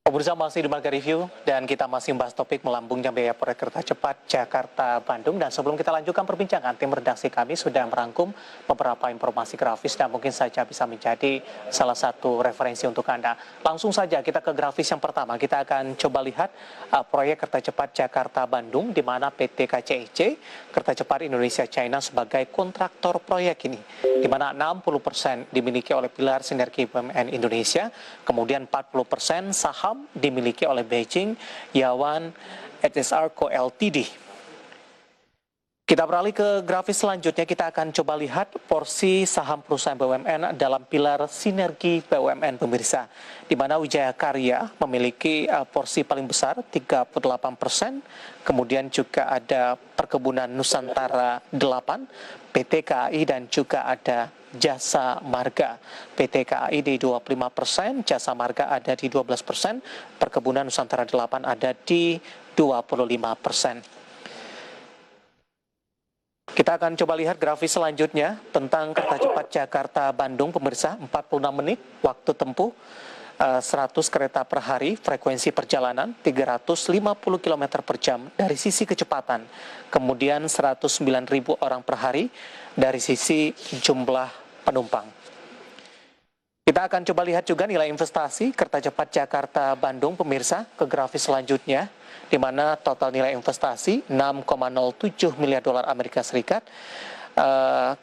Pemirsa masih di Marga Review dan kita masih membahas topik melambungnya biaya proyek kereta cepat Jakarta-Bandung. Dan sebelum kita lanjutkan perbincangan, tim redaksi kami sudah merangkum beberapa informasi grafis dan mungkin saja bisa menjadi salah satu referensi untuk Anda. Langsung saja kita ke grafis yang pertama. Kita akan coba lihat proyek kereta cepat Jakarta-Bandung di mana PT KCIC, Kereta Cepat Indonesia China sebagai kontraktor proyek ini. Di mana 60% dimiliki oleh Pilar Sinergi BUMN Indonesia, kemudian 40% saham dimiliki oleh Beijing Yawan HSR Co Ltd. Kita beralih ke grafis selanjutnya, kita akan coba lihat porsi saham perusahaan BUMN dalam pilar sinergi BUMN pemirsa, di mana Wijaya Karya memiliki porsi paling besar 38%, kemudian juga ada Perkebunan Nusantara 8%, PT KAI dan juga ada Jasa Marga. PT KAI di 25%, Jasa Marga ada di 12%, Perkebunan Nusantara 8 ada di 25%. Kita akan coba lihat grafis selanjutnya tentang kereta cepat Jakarta-Bandung, pemirsa, 46 menit waktu tempuh, 100 kereta per hari, frekuensi perjalanan 350 km per jam dari sisi kecepatan, kemudian 109.000 orang per hari dari sisi jumlah penumpang. Kita akan coba lihat juga nilai investasi kereta cepat Jakarta-Bandung, pemirsa, ke grafis selanjutnya, di mana total nilai investasi 6,07 miliar dolar Amerika Serikat.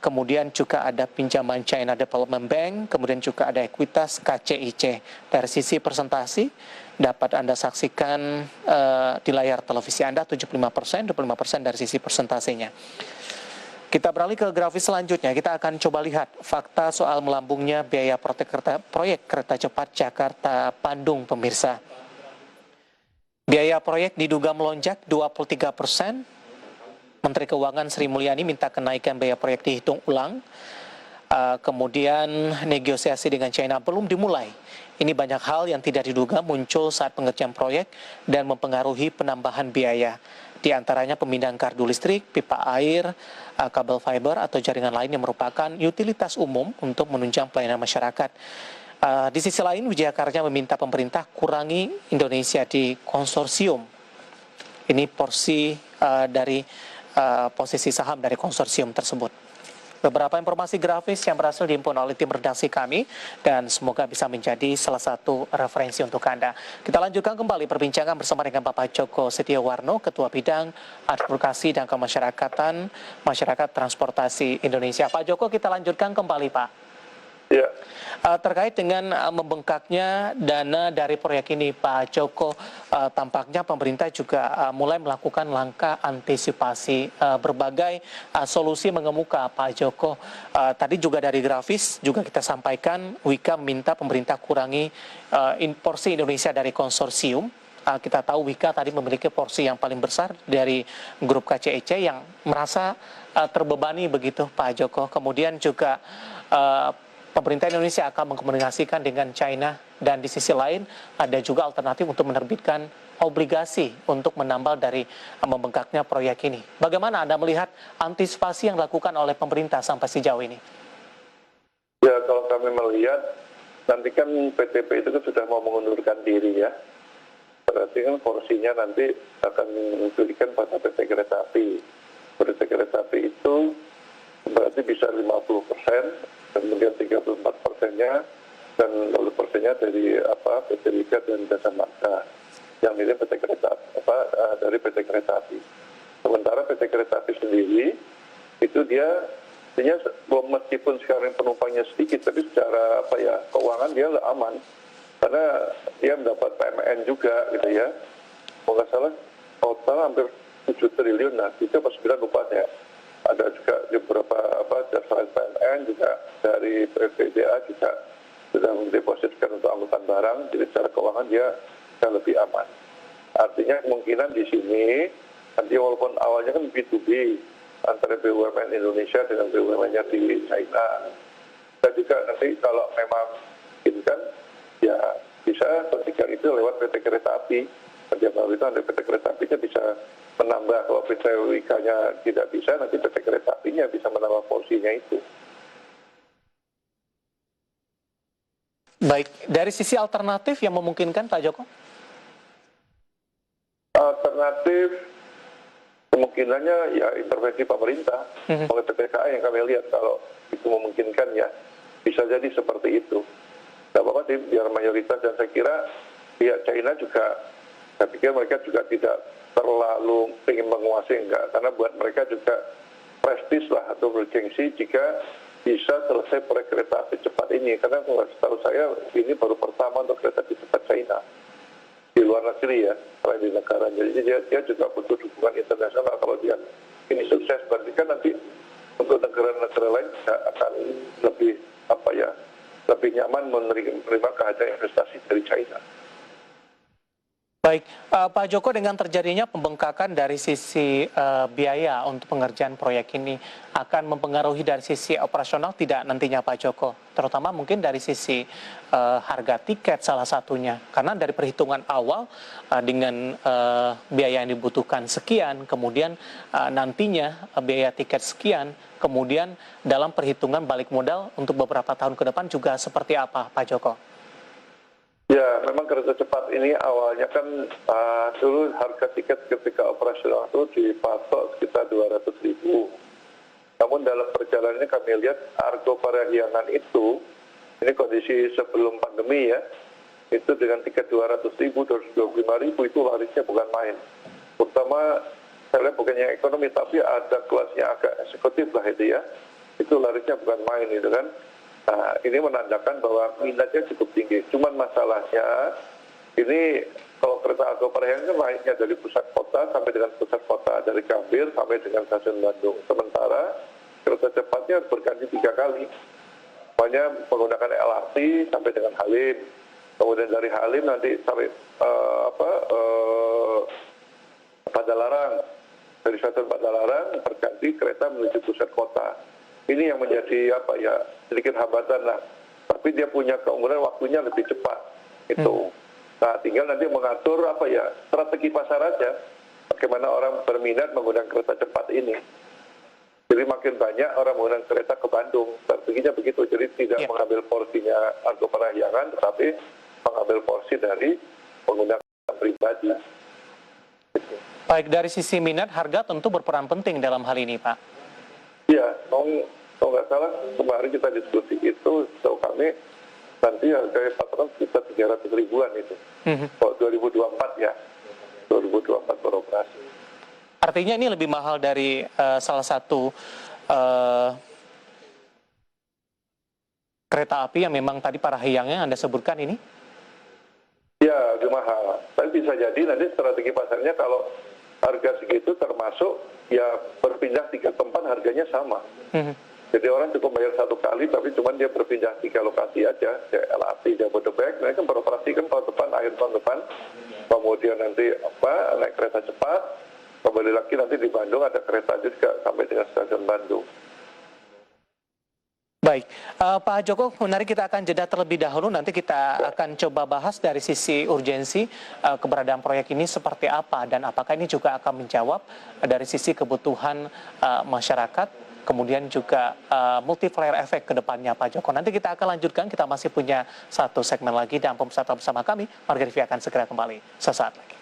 Kemudian juga ada pinjaman China Development Bank, kemudian juga ada ekuitas KCIC. Dari sisi presentasi dapat Anda saksikan di layar televisi Anda 75%, 25% dari sisi persentasenya. Kita beralih ke grafis selanjutnya, kita akan coba lihat fakta soal melambungnya biaya proyek kereta cepat Jakarta-Bandung, pemirsa. Biaya proyek diduga melonjak 23%. Menteri Keuangan Sri Mulyani minta kenaikan biaya proyek dihitung ulang. Kemudian negosiasi dengan China belum dimulai. Ini banyak hal yang tidak diduga muncul saat pengerjaan proyek dan mempengaruhi penambahan biaya. Di antaranya pemindahan gardu listrik, pipa air, kabel fiber atau jaringan lain yang merupakan utilitas umum untuk menunjang pelayanan masyarakat. Di sisi lain, Wijaya Karya meminta pemerintah kurangi Indonesia di konsorsium. Ini porsi dari posisi saham dari konsorsium tersebut. Beberapa informasi grafis yang berhasil dihimpun oleh tim redaksi kami dan semoga bisa menjadi salah satu referensi untuk Anda. Kita lanjutkan kembali perbincangan bersama dengan Bapak Joko Setiawarno, Ketua Bidang Advokasi dan Kemasyarakatan Masyarakat Transportasi Indonesia. Pak Joko, kita lanjutkan kembali, Pak. Ya. Terkait dengan membengkaknya dana dari proyek ini, Pak Joko, tampaknya pemerintah juga mulai melakukan langkah antisipasi, berbagai solusi mengemuka, Pak Joko. Tadi juga dari grafis juga kita sampaikan, Wika meminta pemerintah kurangi porsi Indonesia dari konsorsium. Kita tahu Wika tadi memiliki porsi yang paling besar dari grup KCIC yang merasa terbebani begitu, Pak Joko. Kemudian juga pemerintah Indonesia akan mengkomunikasikan dengan China dan di sisi lain ada juga alternatif untuk menerbitkan obligasi untuk menambal dari membengkaknya proyek ini. Bagaimana Anda melihat antisipasi yang dilakukan oleh pemerintah sampai sejauh ini? Ya, kalau kami melihat nanti kan PTP itu kan sudah mau mengundurkan diri ya. Berarti kan porsinya nanti akan diberikan pada PT Kereta Api. PT Kereta Api itu berarti bisa 50%. Kemudian 34%-nya dan 20%-nya dari PT Liga dan Jasa Marga yang milik PT Kereta dari PT Kereta Api. Sementara PT Kereta Api sendiri itu dia meskipun sekarang penumpangnya sedikit, tapi secara keuangan dia aman karena dia mendapat PMN juga gitu ya. Kalau nggak salah total hampir 7 triliun, nah itu pas 9 lupanya. Ada juga beberapa jasa PMN juga dari PPDA juga sudah mendepositkan untuk angkutan barang, jadi secara keuangan dia lebih aman. Artinya kemungkinan di sini nanti walaupun awalnya kan B2B antara BUMN Indonesia dengan BUMN-nya di China, dan juga nanti kalau memang kan ya bisa ketika itu lewat PT Kereta Api. Kerja baru itu nanti PT Kereta Apinya bisa menambah, kalau PT WIK-nya tidak bisa, nanti PT Kereta Apinya bisa menambah porsinya itu. Baik, dari sisi alternatif yang memungkinkan Pak Joko? Alternatif kemungkinannya ya intervensi pemerintah oleh PPKA yang kami lihat kalau itu memungkinkan ya bisa jadi seperti itu. Tidak apa-apa sih biar mayoritas, dan saya kira pihak China juga, saya pikir mereka juga tidak terlalu ingin menguasai, enggak, karena buat mereka juga prestis lah atau bergengsi jika bisa selesai proyek kereta api cepat ini, karena setahu saya ini baru pertama untuk kereta api cepat China di luar negeri ya, selain di negara. Jadi dia juga butuh dukungan internasional. Kalau dia ini sukses, berarti kan nanti untuk negara-negara lain akan lebih lebih nyaman menerima kehadiran investasi dari China. Baik, Pak Joko, dengan terjadinya pembengkakan dari sisi biaya untuk pengerjaan proyek ini akan mempengaruhi dari sisi operasional tidak nantinya Pak Joko? Terutama mungkin dari sisi harga tiket salah satunya. Karena dari perhitungan awal dengan biaya yang dibutuhkan sekian, kemudian nantinya biaya tiket sekian, kemudian dalam perhitungan balik modal untuk beberapa tahun ke depan juga seperti apa Pak Joko? Ya, memang kereta cepat ini awalnya kan dulu harga tiket ketika operasional itu dipatok sekitar 200.000. Namun dalam perjalanannya kami lihat Argo Parahyangan itu, ini kondisi sebelum pandemi ya, itu dengan tiket 200.000, 225.000 itu larisnya bukan main. Terutama saya lihat bukan yang ekonomi, tapi ada kelasnya agak eksekutif lah itu ya. Itu larisnya bukan main itu kan. Nah, ini menandakan bahwa minatnya cukup tinggi. Cuman masalahnya, ini kalau kereta Argo Parahyangan kan naiknya dari pusat kota sampai dengan pusat kota, dari Gambir sampai dengan stasiun Bandung. Sementara kereta cepatnya berganti 3 kali. Banyak menggunakan LRT sampai dengan Halim. Kemudian dari Halim nanti sampai Padalarang. Dari stasiun Padalarang berganti kereta menuju pusat kota. Ini yang menjadi sedikit hambatan lah. Tapi dia punya keunggulan waktunya lebih cepat. Itu. Nah, tinggal nanti mengatur strategi pasar aja. Bagaimana orang berminat menggunakan kereta cepat ini. Jadi makin banyak orang menggunakan kereta ke Bandung. Strateginya begitu. Jadi tidak mengambil porsinya Argo Parahyangan, tetapi mengambil porsi dari pengguna pribadi. Baik, dari sisi minat, harga tentu berperan penting dalam hal ini, Pak. Iya, kalau nggak salah kemarin kita diskusi itu, setahu kami nanti harga patokan sekitar 300 ribuan itu. Kalau 2024 ya, 2024 beroperasi. Artinya ini lebih mahal dari salah satu kereta api yang memang tadi Parahyangan Anda sebutkan ini? Ya, lebih mahal. Tapi bisa jadi nanti strategi pasarnya kalau harga segitu termasuk ya berpindah 3 tempat harganya sama. Jadi orang cukup bayar 1 kali, tapi cuma dia berpindah 3 lokasi aja, kayak LRT, Jabodebek, mereka kan beroperasi kan tahun depan, akhir tahun depan, kemudian nanti naik kereta cepat, kembali lagi nanti di Bandung ada kereta juga sampai dengan stasiun Bandung. Baik, Pak Joko, menarik, kita akan jeda terlebih dahulu. Nanti kita akan coba bahas dari sisi urgensi keberadaan proyek ini seperti apa, dan apakah ini juga akan menjawab dari sisi kebutuhan masyarakat, kemudian juga multiplier efek ke depannya, Pak Joko. Nanti kita akan lanjutkan, kita masih punya satu segmen lagi, dan pemirsa bersama kami, Margaret akan segera kembali sesaat lagi.